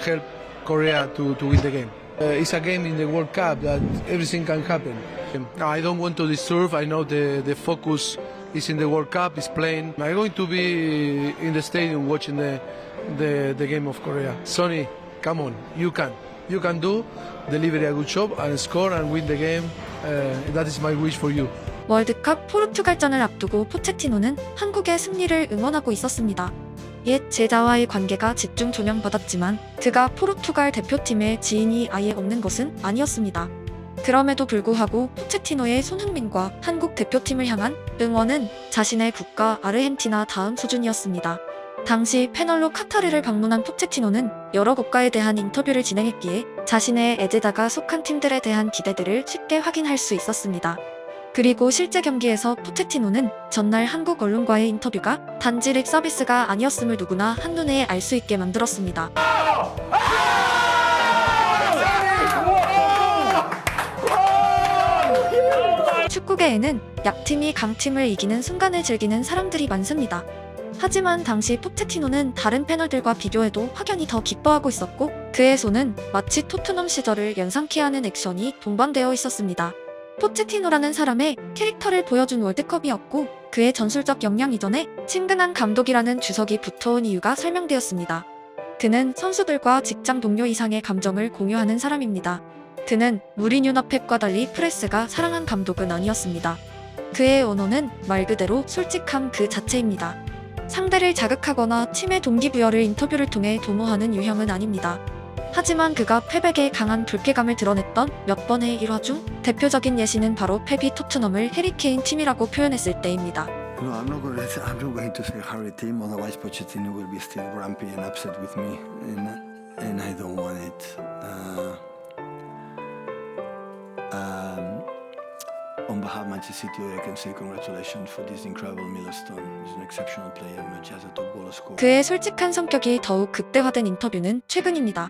help Korea to win the game. It's a game in the World Cup that everything can happen. I don't want to disturb. I know the focus is in the World Cup, is playing. I'm going to be in the stadium watching the game of Korea. Sonny, come on, you can. You can do, deliver a good job and score and win the game. That is my wish for you. 월드컵 포르투갈전을 앞두고 포체티노는 한국의 승리를 응원하고 있었습니다. 옛 제자와의 관계가 집중 조명받았지만 그가 포르투갈 대표팀의 지인이 아예 없는 것은 아니었습니다. 그럼에도 불구하고 포체티노의 손흥민과 한국 대표팀을 향한 응원은 자신의 국가 아르헨티나 다음 수준이었습니다. 당시 패널로 카타르를 방문한 포체티노는 여러 국가에 대한 인터뷰를 진행했기에 자신의 애제자가 속한 팀들에 대한 기대들을 쉽게 확인할 수 있었습니다. 그리고 실제 경기에서 포체티노는 전날 한국 언론과의 인터뷰가 단지 립 서비스가 아니었음을 누구나 한눈에 알 수 있게 만들었습니다. 축구계에는 약팀이 강팀을 이기는 순간을 즐기는 사람들이 많습니다. 하지만 당시 포체티노는 다른 패널들과 비교해도 확연히 더 기뻐하고 있었고 그의 손은 마치 토트넘 시절을 연상케 하는 액션이 동반되어 있었습니다. 포체티노라는 사람의 캐릭터를 보여준 월드컵이었고 그의 전술적 역량 이전에 친근한 감독이라는 주석이 붙어온 이유가 설명되었습니다. 그는 선수들과 직장 동료 이상의 감정을 공유하는 사람입니다. 그는 무리뉴나 펩과 달리 프레스가 사랑한 감독은 아니었습니다. 그의 언어는 말 그대로 솔직함 그 자체입니다. 상대를 자극하거나 팀의 동기부여를 인터뷰를 통해 도모하는 유형은 아닙니다. 하지만 그가 펩에게 강한 불쾌감을 드러냈던 몇 번의 일화 중 대표적인 예시는 바로 펩이 토트넘을 해리케인 팀이라고 표현했을 때입니다. No, I'm not going to say Harry team, otherwise Pochettino will be still grumpy and upset with me, and I don't want it. On behalf of Manchester City, I can say congratulations for this incredible Milestone. He's an exceptional player, not just a top goal scorer. 그의 솔직한 성격이 더욱 극대화된 인터뷰는 최근입니다.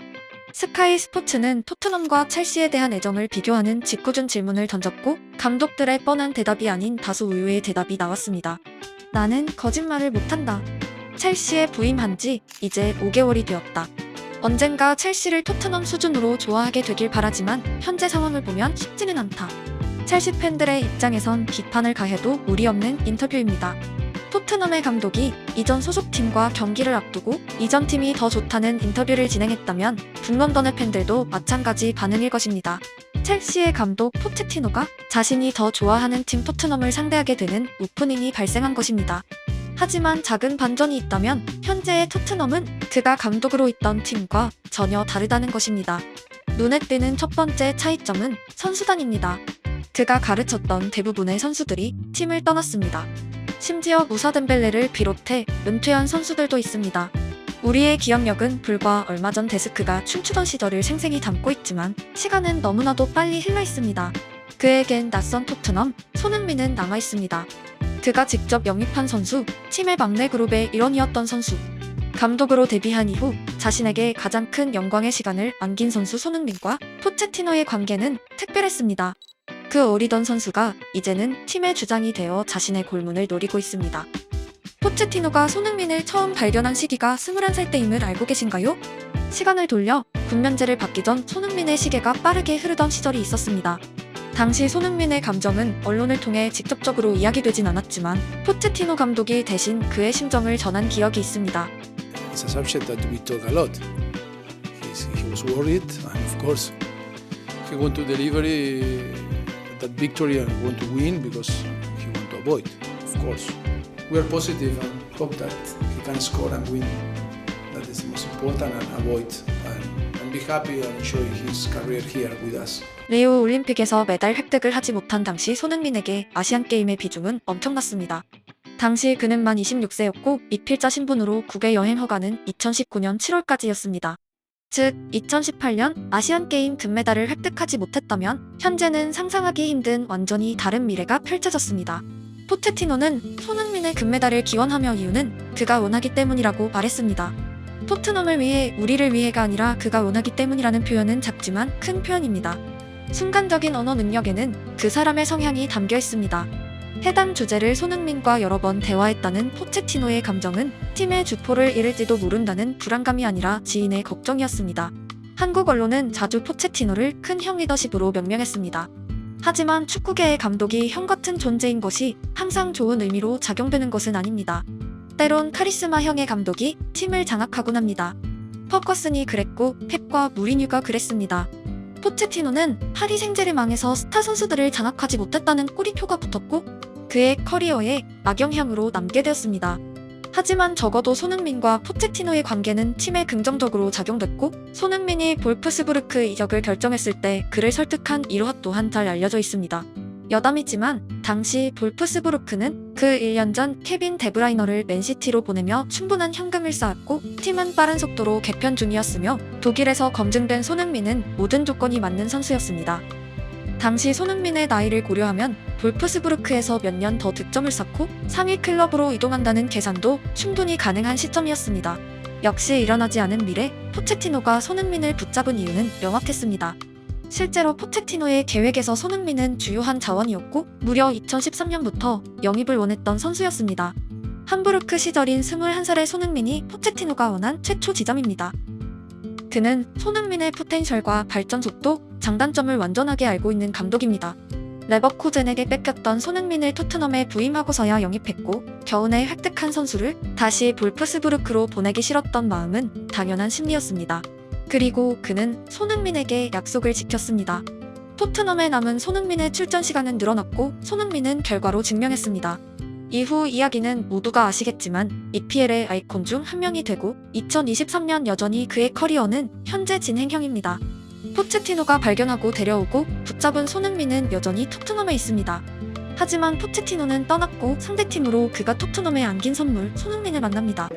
스카이 스포츠는 토트넘과 첼시에 대한 애정을 비교하는 짓궂은 질문을 던졌고 감독들의 뻔한 대답이 아닌 다소 의외의 대답이 나왔습니다. 나는 거짓말을 못한다. 첼시에 부임한 지 이제 5개월이 되었다. 언젠가 첼시를 토트넘 수준으로 좋아하게 되길 바라지만 현재 상황을 보면 쉽지는 않다. 첼시 팬들의 입장에선 비판을 가해도 무리 없는 인터뷰입니다. 토트넘의 감독이 이전 소속팀과 경기를 앞두고 이전 팀이 더 좋다는 인터뷰를 진행했다면 북런던의 팬들도 마찬가지 반응일 것입니다. 첼시의 감독 포체티노가 자신이 더 좋아하는 팀 토트넘을 상대하게 되는 오프닝이 발생한 것입니다. 하지만 작은 반전이 있다면 현재의 토트넘은 그가 감독으로 있던 팀과 전혀 다르다는 것입니다. 눈에 띄는 첫 번째 차이점은 선수단입니다. 그가 가르쳤던 대부분의 선수들이 팀을 떠났습니다. 심지어 무사 덴벨레를 비롯해 은퇴한 선수들도 있습니다. 우리의 기억력은 불과 얼마 전 데스크가 춤추던 시절을 생생히 담고 있지만 시간은 너무나도 빨리 흘러 있습니다. 그에겐 낯선 토트넘, 손흥민은 남아 있습니다. 그가 직접 영입한 선수, 팀의 막내 그룹의 일원이었던 선수, 감독으로 데뷔한 이후 자신에게 가장 큰 영광의 시간을 안긴 선수 손흥민과 포체티노의 관계는 특별했습니다. 그 어리던 선수가 이제는 팀의 주장이 되어 자신의 골문을 노리고 있습니다. 포체티노가 손흥민을 처음 발견한 시기가 21살 때임을 알고 계신가요? 시간을 돌려 군면제를 받기 전 손흥민의 시계가 빠르게 흐르던 시절이 있었습니다. 당시 손흥민의 감정은 언론을 통해 직접적으로 이야기되진 않았지만 포체티노 감독이 대신 그의 심정을 전한 기억이 있습니다. It's a subject that we talk a lot. He was worried, and of course, he want to deliver that victory and want to win because he want to avoid. Of course, we are positive and hope that he can score and win. That is the most important, and avoid and be happy and enjoy his career here with us. 리우 올림픽에서 메달 획득을 하지 못한 당시 손흥민에게 아시안게임의 비중은 엄청났습니다. 당시 그는 만 26세였고 미필자 신분으로 국외 여행 허가는 2019년 7월까지였습니다. 즉 2018년 아시안게임 금메달을 획득하지 못했다면 현재는 상상하기 힘든 완전히 다른 미래가 펼쳐졌습니다. 포체티노는 손흥민의 금메달을 기원하며 이유는 그가 원하기 때문이라고 말했습니다. 토트넘을 위해 우리를 위해가 아니라 그가 원하기 때문이라는 표현은 작지만 큰 표현입니다. 순간적인 언어 능력에는 그 사람의 성향이 담겨 있습니다. 해당 주제를 손흥민과 여러 번 대화했다는 포체티노의 감정은 팀의 주포를 잃을지도 모른다는 불안감이 아니라 지인의 걱정이었습니다. 한국 언론은 자주 포체티노를 큰 형 리더십으로 명명했습니다. 하지만 축구계의 감독이 형 같은 존재인 것이 항상 좋은 의미로 작용되는 것은 아닙니다. 때론 카리스마형의 감독이 팀을 장악하곤 합니다. 퍼커슨이 그랬고 펩과 무리뉴가 그랬습니다. 포체티노는 파리 생제르맹에서 스타 선수들을 장악하지 못했다는 꼬리표가 붙었고 그의 커리어에 악영향으로 남게 되었습니다. 하지만 적어도 손흥민과 포체티노의 관계는 팀에 긍정적으로 작용됐고 손흥민이 볼프스부르크 이적을 결정했을 때 그를 설득한 일화 또한 잘 알려져 있습니다. 여담이지만 당시 볼프스부르크는 그 1년 전 케빈 데브라이너를 맨시티로 보내며 충분한 현금을 쌓았고 팀은 빠른 속도로 개편 중이었으며 독일에서 검증된 손흥민은 모든 조건이 맞는 선수였습니다. 당시 손흥민의 나이를 고려하면 볼프스부르크에서 몇 년 더 득점을 쌓고 상위 클럽으로 이동한다는 계산도 충분히 가능한 시점이었습니다. 역시 일어나지 않은 미래, 포체티노가 손흥민을 붙잡은 이유는 명확했습니다. 실제로 포체티노의 계획에서 손흥민은 주요한 자원이었고 무려 2013년부터 영입을 원했던 선수였습니다. 함부르크 시절인 21살의 손흥민이 포체티노가 원한 최초 지점입니다. 그는 손흥민의 포텐셜과 발전 속도, 장단점을 완전하게 알고 있는 감독입니다. 레버쿠젠에게 뺏겼던 손흥민을 토트넘에 부임하고서야 영입했고 겨우내 획득한 선수를 다시 볼프스부르크로 보내기 싫었던 마음은 당연한 심리였습니다. 그리고 그는 손흥민에게 약속을 지켰습니다. 토트넘에 남은 손흥민의 출전 시간은 늘어났고 손흥민은 결과로 증명했습니다. 이후 이야기는 모두가 아시겠지만 EPL의 아이콘 중 한 명이 되고 2023년 여전히 그의 커리어는 현재 진행형입니다. 포체티노가 발견하고 데려오고 붙잡은 손흥민은 여전히 토트넘에 있습니다. 하지만 포체티노는 떠났고 상대팀으로 그가 토트넘에 안긴 선물 손흥민을 만납니다.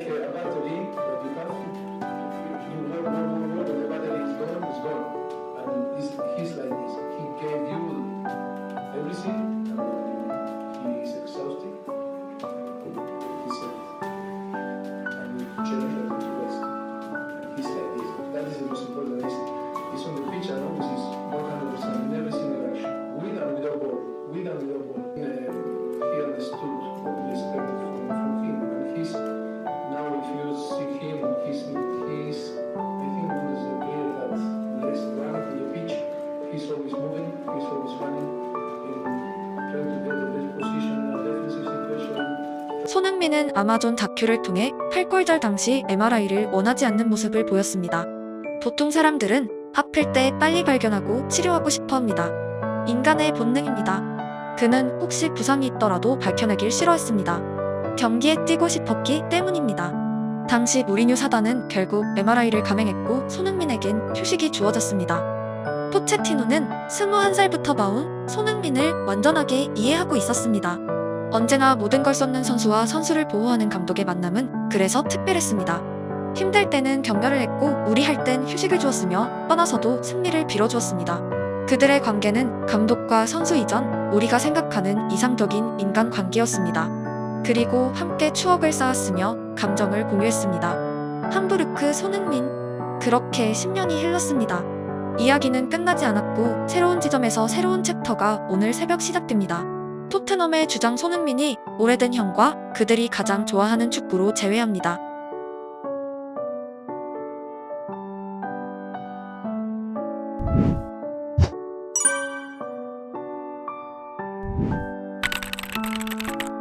손흥민은 아마존 다큐를 통해 팔골절 당시 MRI를 원하지 않는 모습을 보였습니다. 보통 사람들은 아플 때 빨리 발견하고 치료하고 싶어 합니다. 인간의 본능입니다. 그는 혹시 부상이 있더라도 밝혀내길 싫어했습니다. 경기에 뛰고 싶었기 때문입니다. 당시 무리뉴 사단은 결국 MRI를 감행했고 손흥민에겐 휴식이 주어졌습니다. 포체티노는 21살부터 봐온 손흥민을 완전하게 이해하고 있었습니다. 언제나 모든 걸 쏟는 선수와 선수를 보호하는 감독의 만남은 그래서 특별했습니다. 힘들 때는 격려를 했고 무리할 땐 휴식을 주었으며 떠나서도 승리를 빌어주었습니다. 그들의 관계는 감독과 선수 이전 우리가 생각하는 이상적인 인간관계였습니다. 그리고 함께 추억을 쌓았으며 감정을 공유했습니다. 함부르크 손흥민 그렇게 10년이 흘렀습니다. 이야기는 끝나지 않았고 새로운 지점에서 새로운 챕터가 오늘 새벽 시작됩니다. 토트넘의 주장 손흥민이 오래된 형과 그들이 가장 좋아하는 축구로 재회합니다.